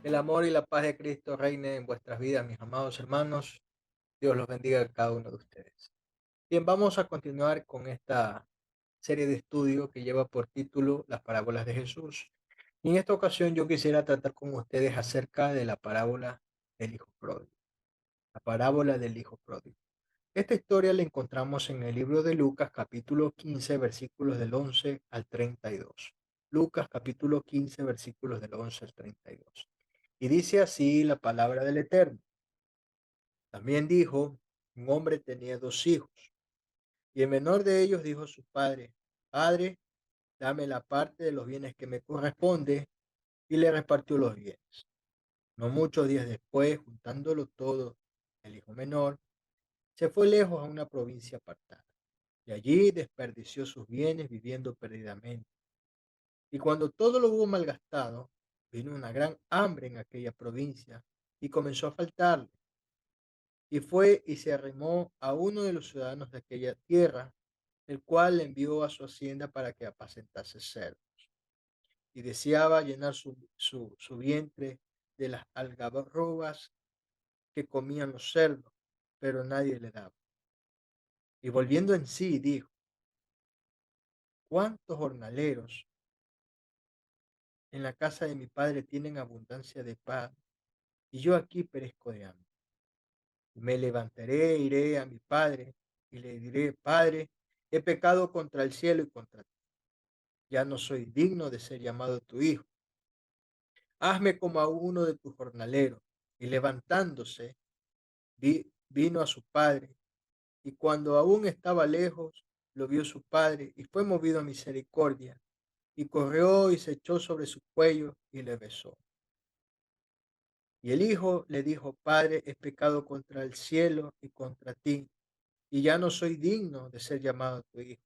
El amor y la paz de Cristo reine en vuestras vidas, mis amados hermanos. Dios los bendiga a cada uno de ustedes. Bien, vamos a continuar con esta serie de estudio que lleva por título Las parábolas de Jesús. Y en esta ocasión yo quisiera tratar con ustedes acerca de la parábola del Hijo Pródigo. La parábola del Hijo Pródigo. Esta historia la encontramos en el libro de Lucas, capítulo 15, versículos del 11 al 32. Lucas, capítulo 15, versículos del 11 al 32. Y dice así la palabra del Eterno. También dijo, un hombre tenía dos hijos, y el menor de ellos dijo a su padre, Padre, dame la parte de los bienes que me corresponde, y le repartió los bienes. No muchos días después, juntándolo todo, el hijo menor se fue lejos a una provincia apartada, y allí desperdició sus bienes viviendo perdidamente. Y cuando todo lo hubo malgastado, vino una gran hambre en aquella provincia, y comenzó a faltarle. Y fue y se arrimó a uno de los ciudadanos de aquella tierra, el cual le envió a su hacienda para que apacentase cerdos. Y deseaba llenar su vientre de las algarrobas que comían los cerdos, pero nadie le daba. Y volviendo en sí, dijo, ¿cuántos jornaleros en la casa de mi padre tienen abundancia de pan, y yo aquí perezco de hambre? Me levantaré, iré a mi padre, y le diré, Padre, he pecado contra el cielo y contra ti. Ya no soy digno de ser llamado tu hijo. Hazme como a uno de tus jornaleros. Y levantándose, vino a su padre, y cuando aún estaba lejos, lo vio su padre, y fue movido a misericordia, y corrió y se echó sobre su cuello, y le besó. Y el hijo le dijo, Padre, he pecado contra el cielo y contra ti, y ya no soy digno de ser llamado tu hijo.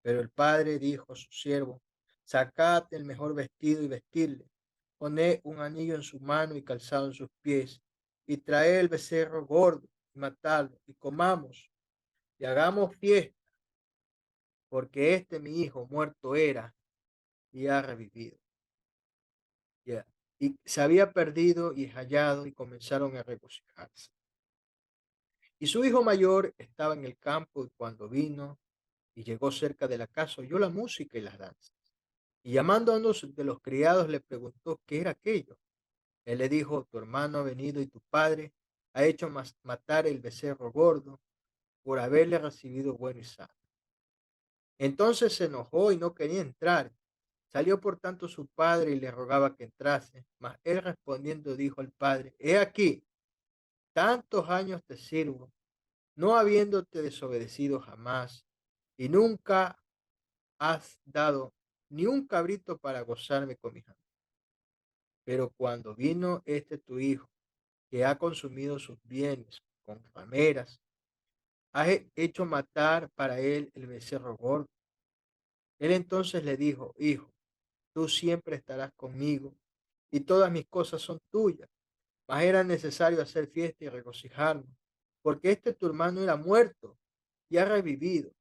Pero el padre dijo a su siervo, sacad el mejor vestido y vestirle, poned un anillo en su mano y calzado en sus pies, y traed el becerro gordo y matadlo, y comamos, y hagamos fiesta, porque este mi hijo muerto era y ha revivido. Ya. Y se había perdido y hallado, y comenzaron a regocijarse. Y su hijo mayor estaba en el campo, y cuando vino y llegó cerca de la casa, oyó la música y las danzas. Y llamando a uno de los criados le preguntó qué era aquello. Él le dijo, tu hermano ha venido y tu padre ha hecho matar el becerro gordo por haberle recibido bueno y sano. Entonces se enojó y no quería entrar. Salió por tanto su padre y le rogaba que entrase. Mas él respondiendo dijo al padre, he aquí, tantos años te sirvo, no habiéndote desobedecido jamás, y nunca has dado ni un cabrito para gozarme con mis amigos. Pero cuando vino este tu hijo, que ha consumido sus bienes con rameras, has hecho matar para él el becerro gordo. Él entonces le dijo, hijo, tú siempre estarás conmigo y todas mis cosas son tuyas. Mas era necesario hacer fiesta y regocijarnos, porque este tu hermano era muerto y ha revivido,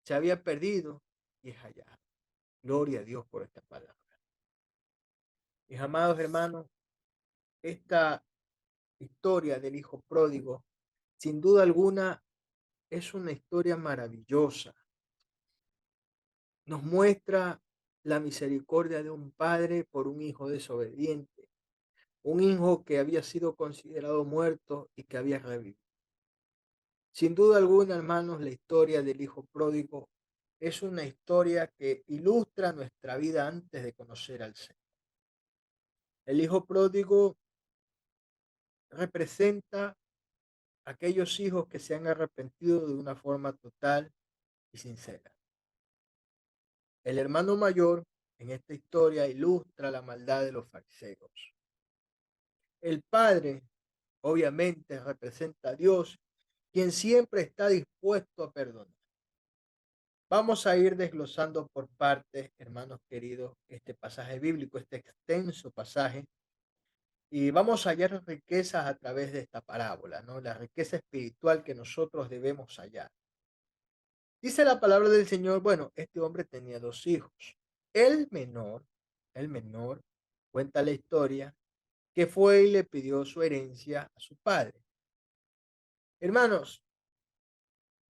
se había perdido y es hallado. Gloria a Dios por esta palabra. Mis amados hermanos, esta historia del hijo pródigo, sin duda alguna, es una historia maravillosa. Nos muestra la misericordia de un padre por un hijo desobediente, un hijo que había sido considerado muerto y que había revivido. Sin duda alguna, hermanos, la historia del hijo pródigo es una historia que ilustra nuestra vida antes de conocer al Señor. El hijo pródigo representa aquellos hijos que se han arrepentido de una forma total y sincera. El hermano mayor en esta historia ilustra la maldad de los fariseos. El padre, obviamente, representa a Dios, quien siempre está dispuesto a perdonar. Vamos a ir desglosando por partes, hermanos queridos, este pasaje bíblico, este extenso pasaje, y vamos a hallar riquezas a través de esta parábola, ¿no? La riqueza espiritual que nosotros debemos hallar. Dice la palabra del Señor, bueno, este hombre tenía dos hijos. El menor, el menor, cuenta la historia, que fue y le pidió su herencia a su padre. Hermanos,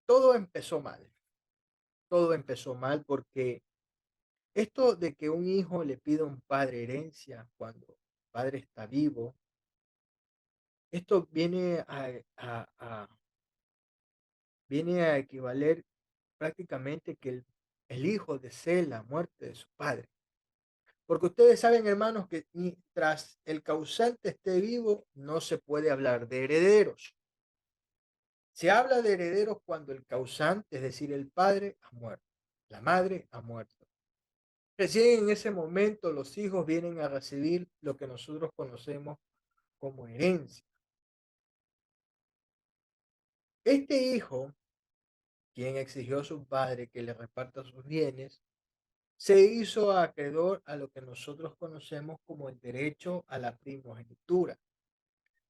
todo empezó mal. Todo empezó mal porque esto de que un hijo le pida a un padre herencia cuando el padre está vivo, esto viene a equivaler prácticamente que el hijo desee la muerte de su padre. Porque ustedes saben, hermanos, que mientras el causante esté vivo, no se puede hablar de herederos. Se habla de herederos cuando el causante, es decir, el padre, ha muerto, la madre ha muerto. Recién en ese momento los hijos vienen a recibir lo que nosotros conocemos como herencia. Este hijo, quien exigió a su padre que le reparta sus bienes, se hizo acreedor a lo que nosotros conocemos como el derecho a la primogenitura.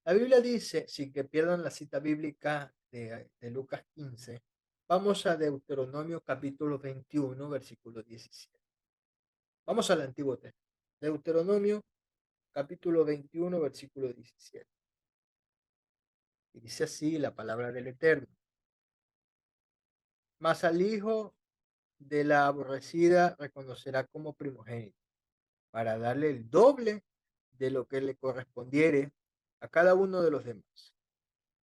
La Biblia dice, sin que pierdan la cita bíblica de Lucas 15, vamos a Deuteronomio capítulo 21, versículo 17. Vamos al Antiguo Testamento. Deuteronomio capítulo 21, versículo 17. Y dice así la palabra del Eterno. Mas al hijo de la aborrecida reconocerá como primogénito, para darle el doble de lo que le correspondiere a cada uno de los demás,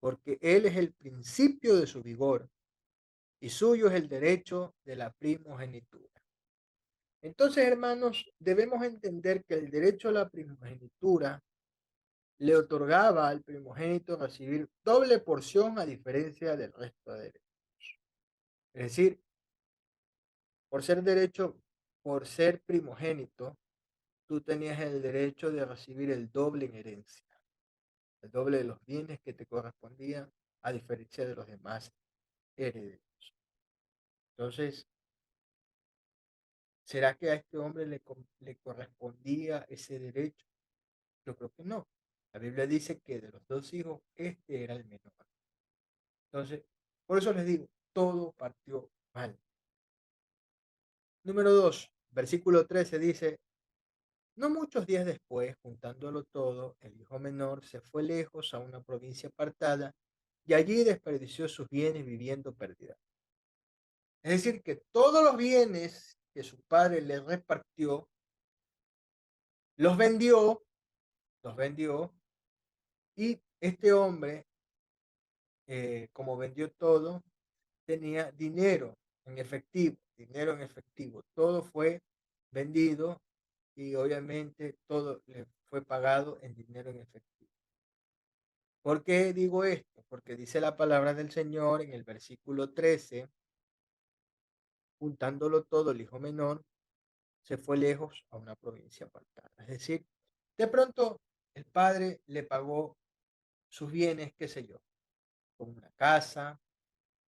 porque él es el principio de su vigor y suyo es el derecho de la primogenitura. Entonces, hermanos, debemos entender que el derecho a la primogenitura le otorgaba al primogénito recibir doble porción a diferencia del resto de derechos. Es decir, por ser derecho, por ser primogénito, tú tenías el derecho de recibir el doble en herencia, el doble de los bienes que te correspondían a diferencia de los demás herederos. Entonces, ¿será que a este hombre le correspondía ese derecho? Yo creo que no. La Biblia dice que de los dos hijos, este era el menor. Entonces, por eso les digo, todo partió mal. Número 2, versículo 13 dice, no muchos días después, juntándolo todo, el hijo menor se fue lejos a una provincia apartada y allí desperdició sus bienes viviendo pérdida. Es decir, que todos los bienes que su padre le repartió, los vendió, los vendió, y este hombre, como vendió todo, tenía dinero en efectivo. Todo fue vendido y obviamente todo le fue pagado en dinero en efectivo. ¿Por qué digo esto? Porque dice la palabra del Señor en el versículo 13, juntándolo todo, el hijo menor se fue lejos a una provincia apartada. Es decir, de pronto el padre le pagó sus bienes, qué sé yo, con una casa,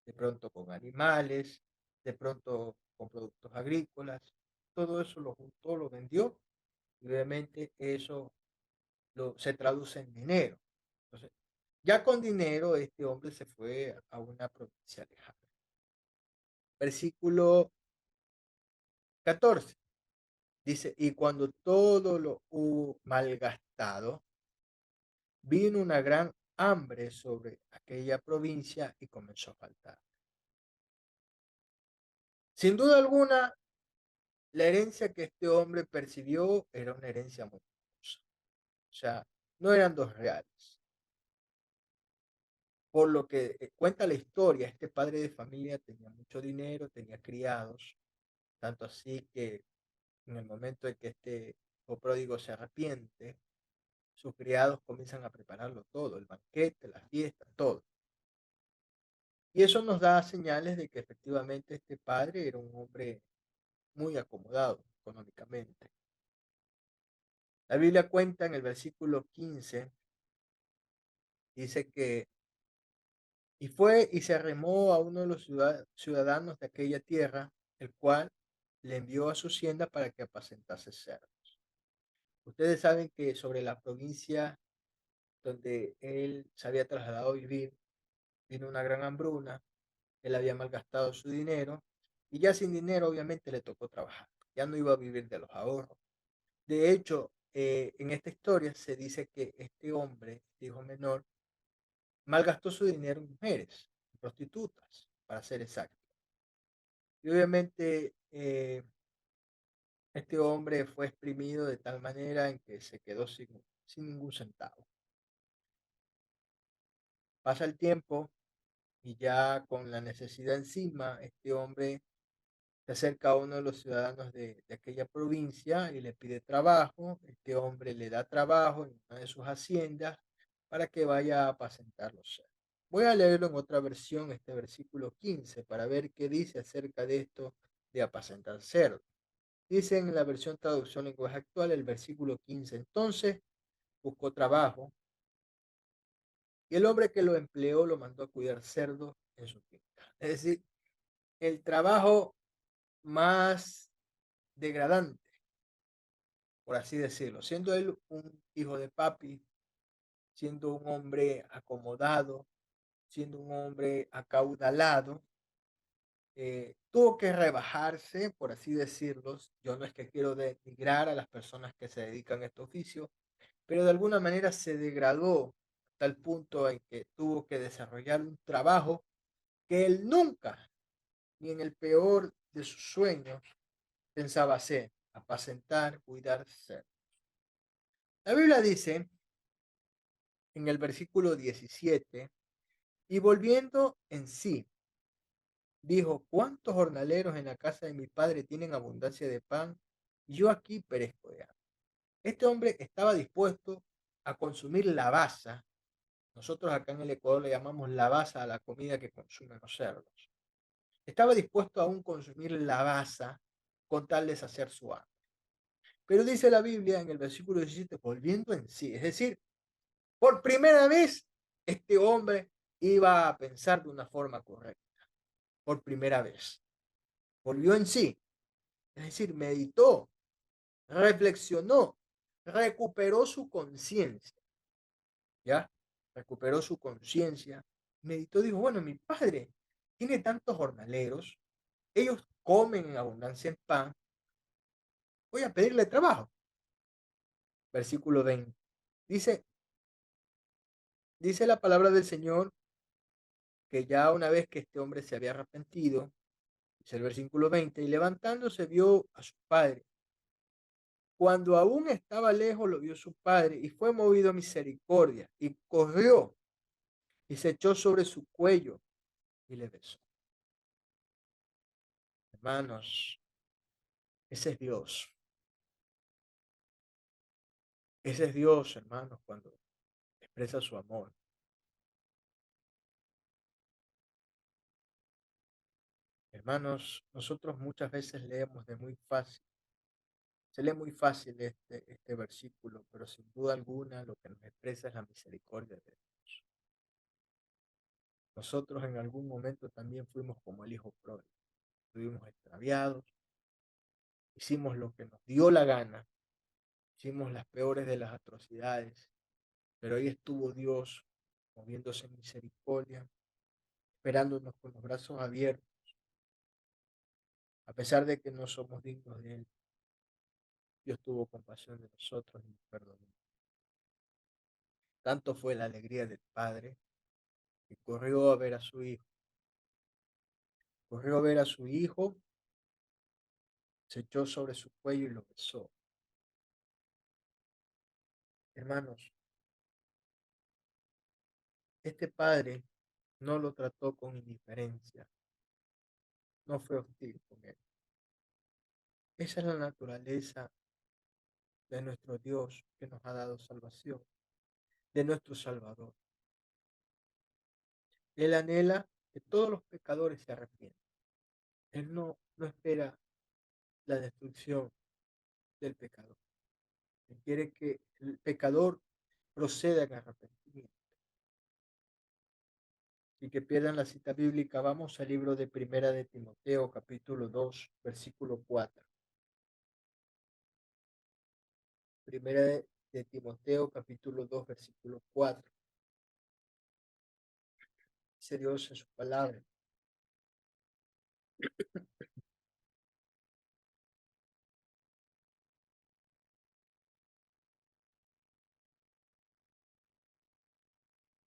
de pronto con animales, de pronto con productos agrícolas, todo eso lo juntó, lo vendió y obviamente eso se traduce en dinero. Entonces, ya con dinero este hombre se fue a una provincia lejana. Versículo 14 dice, y cuando todo lo hubo malgastado, vino una gran hambre sobre aquella provincia y comenzó a faltar. Sin duda alguna, la herencia que este hombre percibió era una herencia muy hermosa. O sea, no eran dos reales. Por lo que cuenta la historia, este padre de familia tenía mucho dinero, tenía criados, tanto así que en el momento en que este hijo pródigo se arrepiente, sus criados comienzan a prepararlo todo, el banquete, la fiesta, todo. Y eso nos da señales de que efectivamente este padre era un hombre muy acomodado económicamente. La Biblia cuenta en el versículo 15, dice que, y fue y se arremó a uno de los ciudadanos de aquella tierra, el cual le envió a su hacienda para que apacentase cerdos. Ustedes saben que sobre la provincia donde él se había trasladado a vivir, vino una gran hambruna, él había malgastado su dinero y ya sin dinero obviamente le tocó trabajar, ya no iba a vivir de los ahorros. De hecho, en esta historia se dice que este hombre, este hijo menor, malgastó su dinero en mujeres, en prostitutas, para ser exacto. Y obviamente este hombre fue exprimido de tal manera en que se quedó sin ningún centavo. Pasa el tiempo y ya con la necesidad encima, este hombre se acerca a uno de los ciudadanos de aquella provincia y le pide trabajo. Este hombre le da trabajo en una de sus haciendas para que vaya a apacentar los cerdos. Voy a leerlo en otra versión, este versículo 15, para ver qué dice acerca de esto de apacentar cerdos. Dice en la versión traducción lenguaje actual, el versículo 15, entonces buscó trabajo y el hombre que lo empleó lo mandó a cuidar cerdos en su finca. Es decir, el trabajo más degradante, por así decirlo, siendo él un hijo de papi, siendo un hombre acomodado, siendo un hombre acaudalado, tuvo que rebajarse, por así decirlo. Yo no es que quiero denigrar a las personas que se dedican a este oficio, pero de alguna manera se degradó hasta el punto en que tuvo que desarrollar un trabajo que él nunca, ni en el peor de sus sueños, pensaba hacer, apacentar, cuidar, ser. La Biblia dice en el versículo 17, y volviendo en sí, dijo, ¿cuántos jornaleros en la casa de mi padre tienen abundancia de pan? Y yo aquí perezco de hambre. Este hombre estaba dispuesto a consumir la baza. Nosotros acá en el Ecuador le llamamos la baza a la comida que consumen los cerdos. Estaba dispuesto aún a consumir la baza con tal de saciar su hambre. Pero dice la Biblia en el versículo 17, volviendo en sí, es decir, por primera vez este hombre iba a pensar de una forma correcta. Por primera vez. Volvió en sí, es decir, meditó, reflexionó, recuperó su conciencia, ¿ya? Recuperó su conciencia, meditó, dijo, bueno, mi padre tiene tantos jornaleros, ellos comen en abundancia en pan, voy a pedirle trabajo. Versículo 20. Dice, dice la palabra del Señor que ya una vez que este hombre se había arrepentido, dice el versículo 20, y levantándose vio a su padre. Cuando aún estaba lejos, lo vio su padre y fue movido a misericordia y corrió y se echó sobre su cuello y le besó. Hermanos, ese es Dios. Ese es Dios, hermanos, cuando expresa su amor. Hermanos, nosotros muchas veces leemos de muy fácil. Se lee muy fácil este versículo, pero sin duda alguna lo que nos expresa es la misericordia de Dios. Nosotros en algún momento también fuimos como el hijo pródigo. Estuvimos extraviados, hicimos lo que nos dio la gana, hicimos las peores de las atrocidades, pero ahí estuvo Dios moviéndose en misericordia, esperándonos con los brazos abiertos, a pesar de que no somos dignos de Él. Dios tuvo compasión de nosotros y nos perdonó. Tanto fue la alegría del Padre que corrió a ver a su hijo. Corrió a ver a su hijo, se echó sobre su cuello y lo besó. Hermanos, este padre no lo trató con indiferencia, no fue hostil con él. Esa es la naturaleza de nuestro Dios que nos ha dado salvación, de nuestro Salvador. Él anhela que todos los pecadores se arrepientan. Él no espera la destrucción del pecador. Él quiere que el pecador proceda en arrepentimiento y que pierdan la cita bíblica. Vamos al libro de Primera de Timoteo, capítulo 2, versículo 4. Primera de Timoteo, capítulo 2, versículo 4. Dice Dios en su palabra: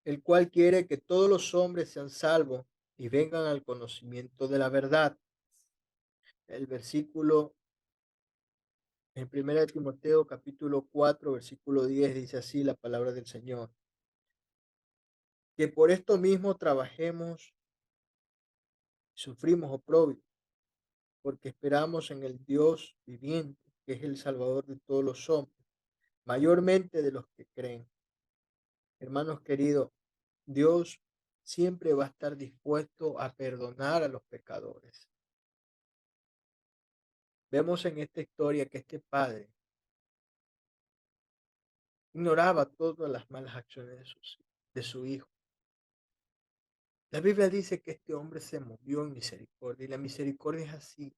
el cual quiere que todos los hombres sean salvos y vengan al conocimiento de la verdad. El versículo en Primera de Timoteo, capítulo 4, versículo 10, dice así la palabra del Señor: que por esto mismo trabajemos, sufrimos oprobio, porque esperamos en el Dios viviente, que es el Salvador de todos los hombres, mayormente de los que creen. Hermanos queridos, Dios siempre va a estar dispuesto a perdonar a los pecadores. Vemos en esta historia que este padre ignoraba todas las malas acciones de su hijo. La Biblia dice que este hombre se movió en misericordia, y la misericordia es así: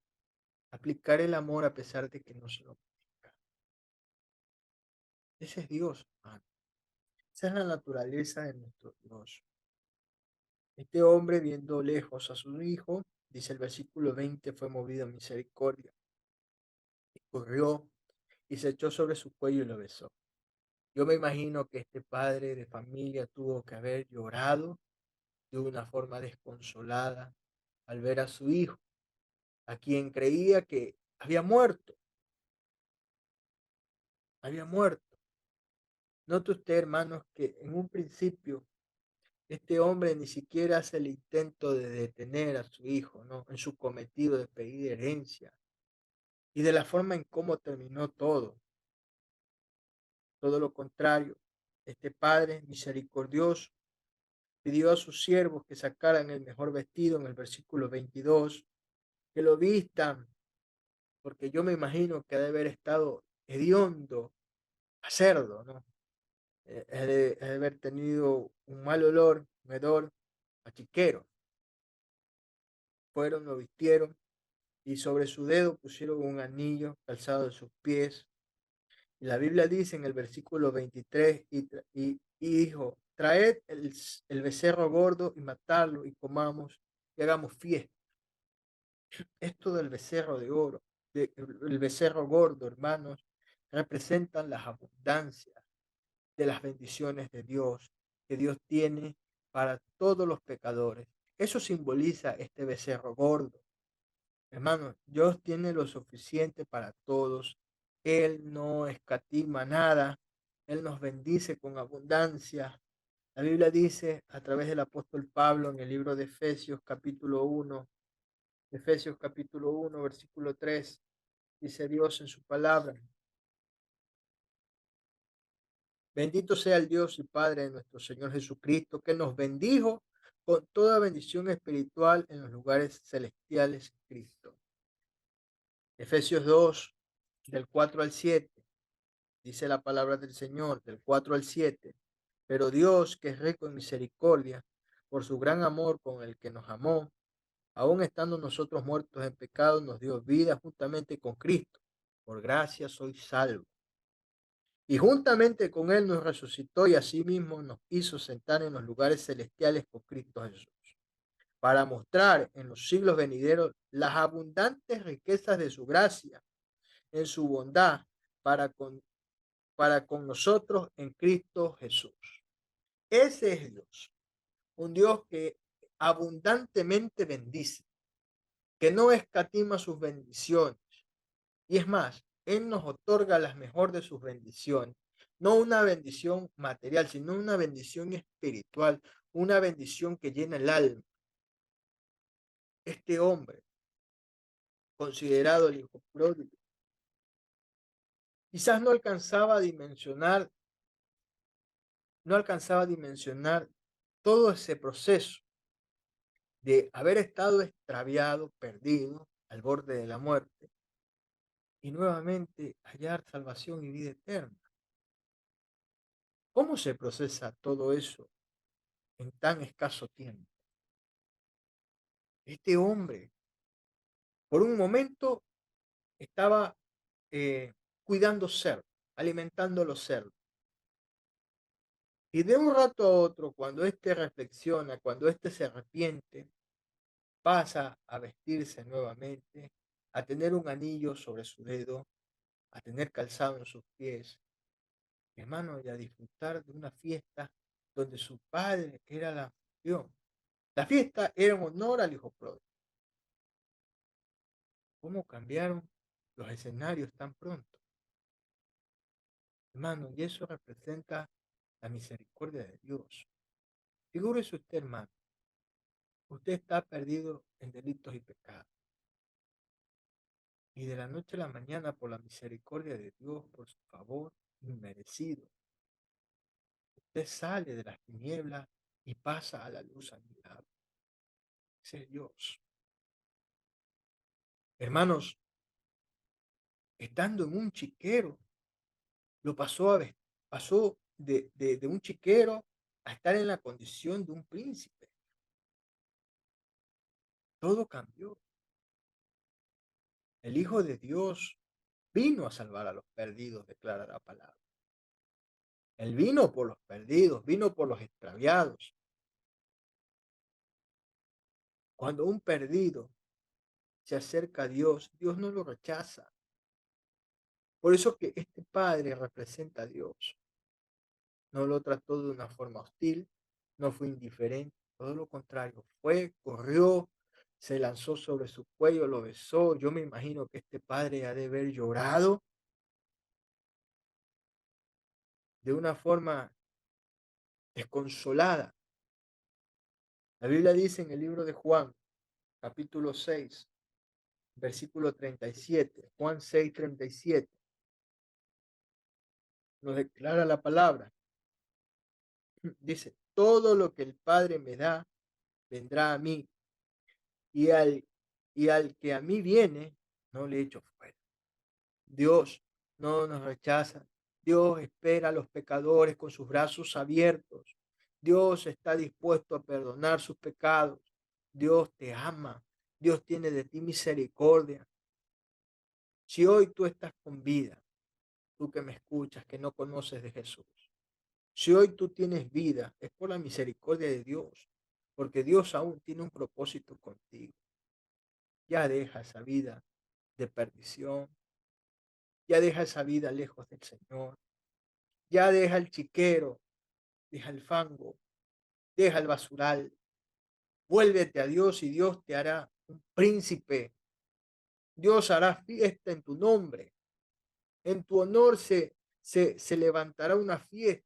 aplicar el amor a pesar de que no se lo merezca. Ese es Dios, hermano. Esa es la naturaleza de nuestro Dios. Este hombre, viendo lejos a su hijo, dice el versículo 20, fue movido a misericordia, y corrió y se echó sobre su cuello y lo besó. Yo me imagino que este padre de familia tuvo que haber llorado de una forma desconsolada al ver a su hijo, a quien creía que había muerto, había muerto. Note usted, hermanos, que en un principio este hombre ni siquiera hace el intento de detener a su hijo, ¿no?, en su cometido de pedir herencia, y de la forma en cómo terminó todo lo contrario. Este padre misericordioso pidió a sus siervos que sacaran el mejor vestido en el versículo 22, que lo vistan, porque yo me imagino que ha de haber estado hediondo a cerdo, ¿no? Ha de haber tenido un mal olor, un hedor a chiquero. Fueron, lo vistieron, y sobre su dedo pusieron un anillo calzado de sus pies. Y la Biblia dice en el versículo 23, y dijo: traed el becerro gordo y matadlo y comamos y hagamos fiesta. Esto del becerro de oro, el becerro gordo, hermanos, representan las abundancias de las bendiciones de Dios que Dios tiene para todos los pecadores. Eso simboliza este becerro gordo. Hermanos, Dios tiene lo suficiente para todos. Él no escatima nada. Él nos bendice con abundancia. La Biblia dice a través del apóstol Pablo en el libro de Efesios capítulo 1, versículo 3, dice Dios en su palabra: bendito sea el Dios y Padre de nuestro Señor Jesucristo, que nos bendijo con toda bendición espiritual en los lugares celestiales en Cristo. Efesios 2, del 4 al 7, dice la palabra del Señor, del 4 al 7. Pero Dios, que es rico en misericordia, por su gran amor con el que nos amó, aun estando nosotros muertos en pecado, nos dio vida juntamente con Cristo. Por gracia soy salvo. Y juntamente con Él nos resucitó y asimismo nos hizo sentar en los lugares celestiales con Cristo Jesús, para mostrar en los siglos venideros las abundantes riquezas de su gracia, en su bondad para con nosotros en Cristo Jesús. Ese es Dios, un Dios que abundantemente bendice, que no escatima sus bendiciones. Y es más, Él nos otorga las mejores de sus bendiciones. No una bendición material, sino una bendición espiritual, una bendición que llena el alma. Este hombre, considerado el hijo pródigo, Quizás no alcanzaba a dimensionar todo ese proceso de haber estado extraviado, perdido, al borde de la muerte, y nuevamente hallar salvación y vida eterna. ¿Cómo se procesa todo eso en tan escaso tiempo? Este hombre, por un momento, estaba cuidando cerdos, alimentando los cerdos. Y de un rato a otro, cuando éste reflexiona, cuando éste se arrepiente, pasa a vestirse nuevamente, a tener un anillo sobre su dedo, a tener calzado en sus pies, hermano, y a disfrutar de una fiesta donde su padre era la anfitrión. La fiesta era en honor al hijo pródigo. ¿Cómo cambiaron los escenarios tan pronto? Hermano, y eso representa la misericordia de Dios. Figúrese usted, hermano, usted está perdido en delitos y pecados. Y de la noche a la mañana, por la misericordia de Dios, por su favor inmerecido, usted sale de las tinieblas y pasa a la luz a mi lado. Ese es Dios. Hermanos, estando en un chiquero, lo pasó de un chiquero a estar en la condición de un príncipe. Todo cambió. El Hijo de Dios vino a salvar a los perdidos, declara la palabra. Él vino por los perdidos, vino por los extraviados. Cuando un perdido se acerca a Dios, Dios no lo rechaza. Por eso que este padre representa a Dios. No lo trató de una forma hostil, no fue indiferente, todo lo contrario, fue, corrió, se lanzó sobre su cuello, lo besó. Yo me imagino que este padre ha de haber llorado de una forma desconsolada. La Biblia dice en el libro de Juan, capítulo 6, versículo 37, Juan 6, 37, nos declara la palabra. Dice, todo lo que el Padre me da, vendrá a mí, y al, y al que a mí viene, no le echo fuera. Dios no nos rechaza. Dios espera a los pecadores con sus brazos abiertos. Dios está dispuesto a perdonar sus pecados. Dios te ama. Dios tiene de ti misericordia. Si hoy tú estás con vida, tú que me escuchas, que no conoces de Jesús, si hoy tú tienes vida, es por la misericordia de Dios, porque Dios aún tiene un propósito contigo. Ya deja esa vida de perdición, ya deja esa vida lejos del Señor, ya deja el chiquero, deja el fango, deja el basural, vuélvete a Dios y Dios te hará un príncipe. Dios hará fiesta en tu nombre, en tu honor se levantará una fiesta.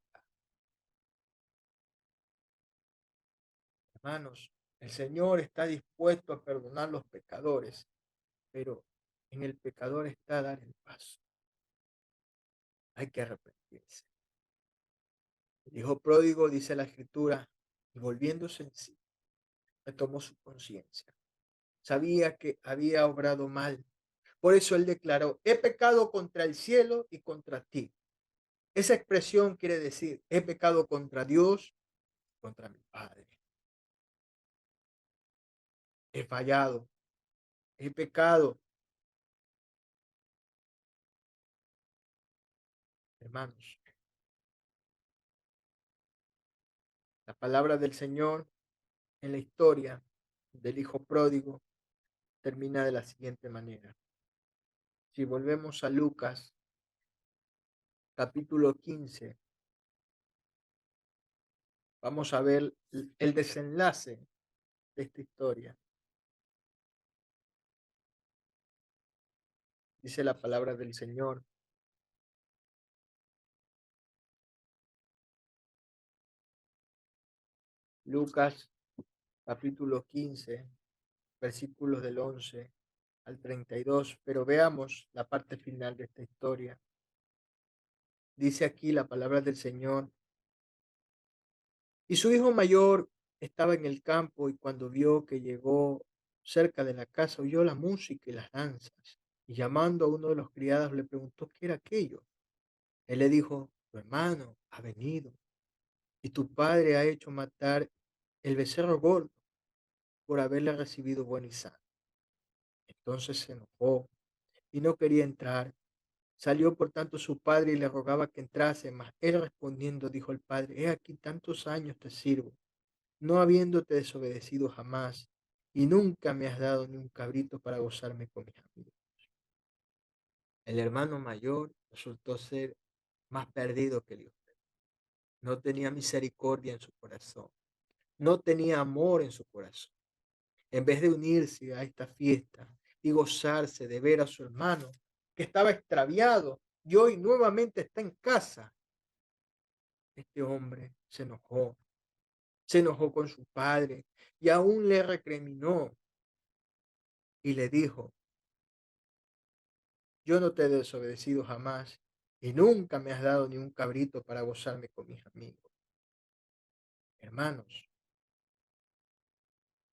Hermanos, el Señor está dispuesto a perdonar los pecadores, pero en el pecador está dar el paso. Hay que arrepentirse. El hijo pródigo, dice la escritura, y volviéndose en sí, retomó su conciencia. Sabía que había obrado mal. Por eso él declaró, he pecado contra el cielo y contra ti. Esa expresión quiere decir, he pecado contra Dios, contra mi Padre. He fallado, he pecado. Hermanos, la palabra del Señor en la historia del hijo pródigo termina de la siguiente manera. Si volvemos a Lucas, capítulo 15, vamos a ver el desenlace de esta historia. Dice la palabra del Señor. Lucas, capítulo 15, versículos del 11 al 32, pero veamos la parte final de esta historia. Dice aquí la palabra del Señor. Y su hijo mayor estaba en el campo y cuando vio que llegó cerca de la casa, oyó la música y las danzas. Y llamando a uno de los criados le preguntó qué era aquello. Él le dijo, tu hermano ha venido y tu padre ha hecho matar el becerro gordo por haberle recibido buen y sano. Entonces se enojó y no quería entrar. Salió por tanto su padre y le rogaba que entrase, mas él respondiendo dijo al padre, he aquí tantos años te sirvo no habiéndote desobedecido jamás, y nunca me has dado ni un cabrito para gozarme con mis amigos. El hermano mayor resultó ser más perdido que el hijo. No tenía misericordia en su corazón, no tenía amor en su corazón. En vez de unirse a esta fiesta y gozarse de ver a su hermano que estaba extraviado y hoy nuevamente está en casa, este hombre se enojó con su padre y aún le recriminó y le dijo, yo no te he desobedecido jamás y nunca me has dado ni un cabrito para gozarme con mis amigos. Hermanos,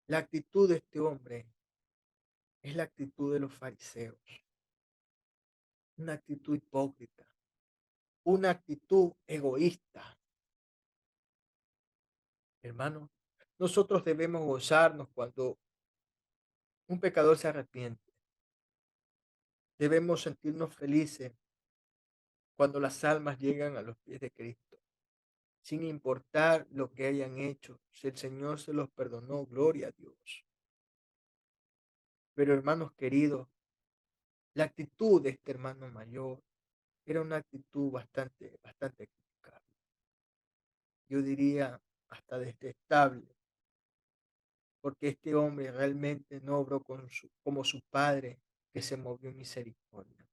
la actitud de este hombre es la actitud de los fariseos, una actitud hipócrita, una actitud egoísta. Hermanos, nosotros debemos gozarnos cuando un pecador se arrepiente. Debemos sentirnos felices cuando las almas llegan a los pies de Cristo, sin importar lo que hayan hecho. Si el Señor se los perdonó, gloria a Dios. Pero hermanos queridos, la actitud de este hermano mayor era una actitud bastante criticable. Yo diría hasta detestable, porque este hombre realmente no obró como su padre que se movió en misericordia.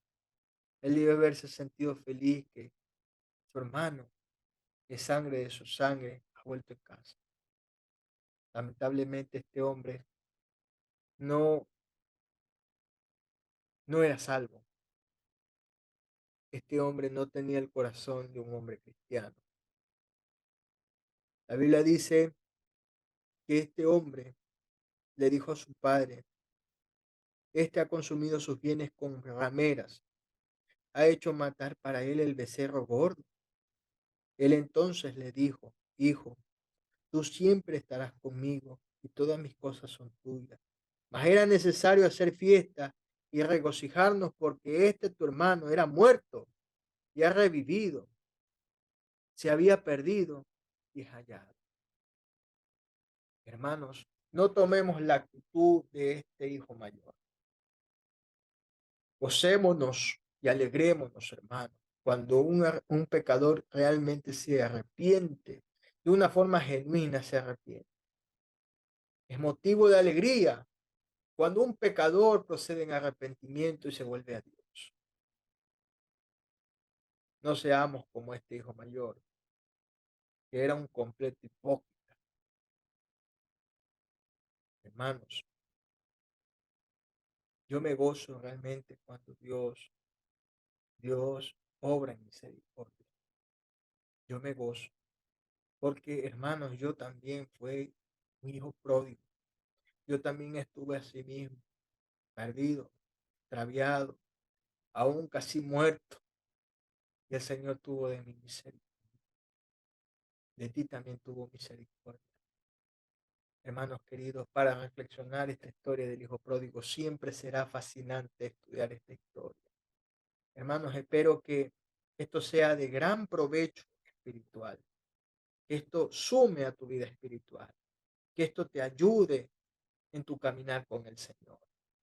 Él debe haberse sentido feliz que su hermano, que sangre de su sangre, ha vuelto en casa. Lamentablemente este hombre no, no era salvo. Este hombre no tenía el corazón de un hombre cristiano. La Biblia dice que este hombre le dijo a su padre, este ha consumido sus bienes con rameras, ha hecho matar para él el becerro gordo. Él entonces le dijo, hijo, tú siempre estarás conmigo y todas mis cosas son tuyas. Mas era necesario hacer fiesta y regocijarnos porque este tu hermano era muerto y ha revivido, se había perdido y es hallado. Hermanos, no tomemos la actitud de este hijo mayor. Gocémonos y alegrémonos, hermanos, cuando un pecador realmente se arrepiente, de una forma genuina se arrepiente. Es motivo de alegría cuando un pecador procede en arrepentimiento y se vuelve a Dios. No seamos como este hijo mayor, que era un completo hipócrita. Hermanos, yo me gozo realmente cuando Dios obra en misericordia. Yo me gozo porque, hermanos, yo también fui un hijo pródigo. Yo también estuve así mismo, perdido, extraviado, aún casi muerto. Y el Señor tuvo de mi misericordia. De ti también tuvo misericordia. Hermanos queridos, para reflexionar esta historia del hijo pródigo, siempre será fascinante estudiar esta historia. Hermanos, espero que esto sea de gran provecho espiritual, que esto sume a tu vida espiritual, que esto te ayude en tu caminar con el Señor.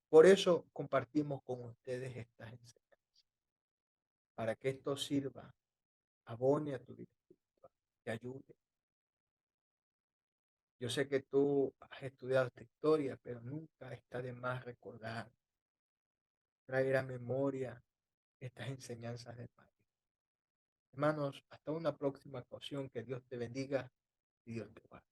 Por eso compartimos con ustedes estas enseñanzas, para que esto sirva, abone a tu vida espiritual, te ayude. Yo sé que tú has estudiado esta historia, pero nunca está de más recordar, traer a memoria estas enseñanzas del Padre. Hermanos, hasta una próxima ocasión, que Dios te bendiga y Dios te guarde.